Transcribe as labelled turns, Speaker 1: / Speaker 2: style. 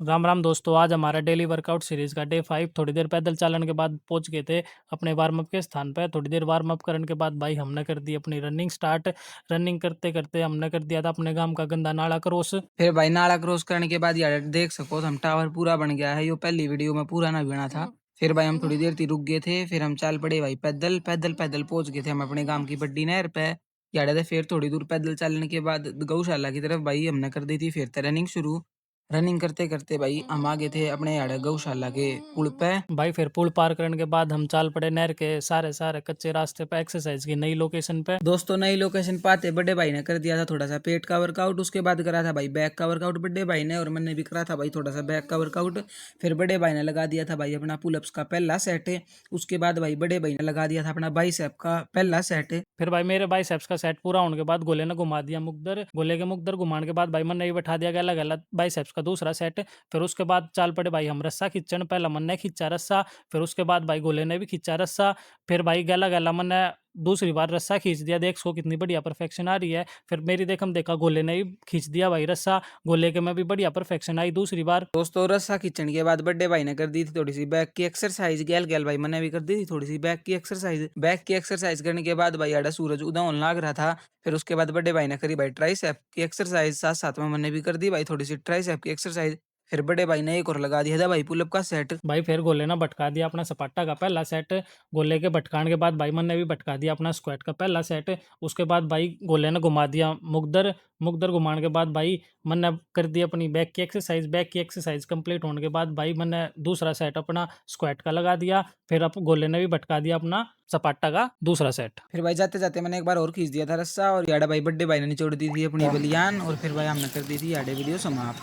Speaker 1: राम राम दोस्तों। आज हमारा डेली वर्कआउट सीरीज का डे 5। थोड़ी देर पैदल चालन के बाद पहुंच गए थे अपने वार्म अप के स्थान पे। थोड़ी देर वार्म अप करने के बाद भाई हमने कर दी अपनी रनिंग स्टार्ट। रनिंग करते करते हमने कर दिया था अपने गांव का गंदा नाला क्रॉस।
Speaker 2: फिर भाई नाला क्रॉस करने के बाद यार देख सको हम टावर पूरा बन गया है। यो पहली वीडियो में पूरा ना बना था। फिर भाई हम थोड़ी देर थी रुक गए थे। फिर हम चल पड़े भाई पैदल पैदल पैदल पहुंच गए थे हम अपने गांव की बड्डी नहर पे। यार थे फिर थोड़ी दूर पैदल चलने के बाद गौशाला की तरफ भाई हमने कर दी थी फिर से रनिंग शुरू। रनिंग करते करते भाई हम आ गए थे अपने यार गौशाला के पुल पे।
Speaker 1: भाई फिर पुल पार करने के बाद हम चाल पड़े नहर के सारे सारे कच्चे रास्ते पे एक्सरसाइज की नई लोकेशन पे।
Speaker 2: दोस्तों नई लोकेशन पाते बड़े भाई ने कर दिया था थोड़ा सा पेट का वर्कआउट। उसके बाद करा था भाई बैक का वर्कआउट बड़े भाई ने, और मैंने भी करा था भाई थोड़ा सा बैक का वर्कआउट। फिर बड़े भाई ने लगा दिया था भाई अपना पुलअप्स का पहला सेट। उसके बाद भाई बड़े भाई ने लगा दिया था अपना बाइसेप का पहला सेट।
Speaker 1: फिर भाई मेरे बाइसेप्स का सेट पूरा होने के बाद गोले ने घुमा दिया मुकदर। गोले के मुकदर घुमाने के बाद भाई मन ने भी बैठा दिया गला गला बाइसेप्स का दूसरा सेट। फिर उसके बाद चाल पड़े भाई हम रस्सा खींचन। पहला मन ने खींचा रस्सा, फिर उसके बाद भाई गोले ने भी खींचा रस्सा। फिर भाई गला गला मन ने दूसरी बार रस्सा खींच दिया। देख सो कितनी बढ़िया परफेक्शन आ रही है। फिर मेरी देख हम देखा गोले ने भी खींच दिया भाई रस्सा। गोले के में भी बढ़िया परफेक्शन आई दूसरी बार।
Speaker 2: दोस्तों रस्सा खींचने के बाद बड़े भाई ने कर दी थी थोड़ी सी बैक की एक्सरसाइज। गैल गैल भाई मैंने भी कर दी थी थोड़ी सी बैक की एक्सरसाइज। बैक की एक्सरसाइज करने के बाद भाई आड़ा सूरज उदय होने लग रहा था। फिर उसके बाद बड़े भाई ने करी भाई ट्राइसेप की एक्सरसाइज। साथ साथ में मैंने भी कर दी भाई थोड़ी सी ट्राइसेप की एक्सरसाइज। फिर बड़े भाई ने एक और लगा दिया था भाई पुलअप का सेट।
Speaker 1: भाई फिर गोले ने भटका दिया अपना सपाटा का पहला सेट। गोले के भटकाने के बाद भाई मन ने भी भटका दिया अपना स्क्वाट का पहला सेट। उसके बाद भाई गोले ने घुमा दिया मुकदर। मुकदर घुमाने के बाद भाई मन ने कर दी अपनी बैक की एक्सरसाइज। बैक की एक्सरसाइज कंप्लीट होने के बाद भाई मन ने दूसरा सेट अपना स्क्वाट का लगा दिया। फिर अब गोले ने भी भटका दिया अपना सपाटा का दूसरा सेट।
Speaker 2: फिर भाई जाते जाते मैंने एक बार और खींच दिया था रस्सा, और याडा भाई बड्डे भाई ने निचोड़ दी थी अपनी बलियान। और फिर भाई हमने कर दी थी याडे वीडियो समाप्त।